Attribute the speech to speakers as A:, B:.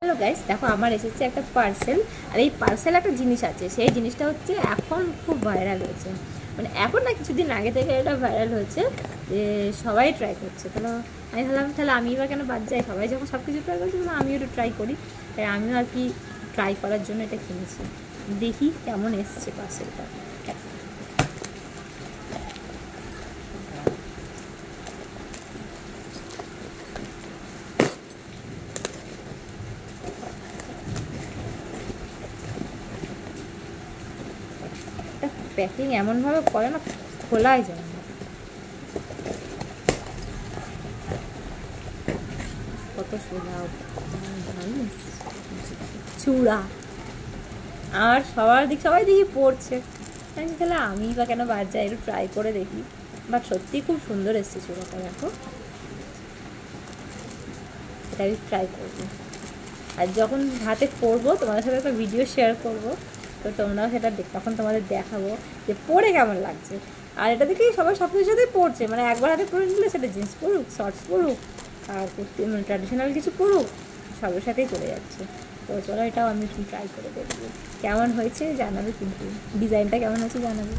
A: Hello guys, দেখো আমার এসেছে একটা পার্সেল। আর এই পার্সেল একটা জিনিস আছে, সেই জিনিসটা হচ্ছে এখন খুব ভাইরাল হয়েছে। মানে এখন না, কিছুদিন আগে থেকে এটা ভাইরাল হয়েছে যে সবাই ট্রাই করছে। তাহলে আমি ভাবলাম তাহলে আমি বা কেন বাদ যাই, সবাই যখন সব কিছু ট্রাই করছে তাহলে আমিও একটু ট্রাই করি। তাই আমিও আর কি ট্রাই করার জন্য এটা কিনেছি। দেখি কেমন এসছে পার্সেলটা। প্যাকিং এমনভাবে করে না, খোলাই যায় না। কত সোজা চূড়া, আর সবাই দেখি পড়ছে। আমি তাহলে আমি বা কেন বাদ যাই, একটু ট্রাই করে দেখি। বাট সত্যিই খুব সুন্দর এসছে চূড়াটা, দেখো। এটা আমি ট্রাই করবো, আর যখন হাতে পরবো তোমাদের সাথে একটা ভিডিও শেয়ার করবো, তো তোমরাও সেটা তখন তোমাদের দেখাবো যে পরে কেমন লাগছে। আর এটা দেখেই সবাই সব কিছুর সাথেই পড়ছে, মানে একবার হাতে পরে নিলে সেটা জিন্স পরুক, শর্টস পরুক, আর মানে ট্র্যাডিশনাল কিছু পরুক, সবার সাথেই পরে যাচ্ছে। তো চলো এটাও আমি একটু ট্রাই করে দেখবো কেমন হয়েছে, জানাবে কিন্তু ডিজাইনটা কেমন হয়েছে জানাবে।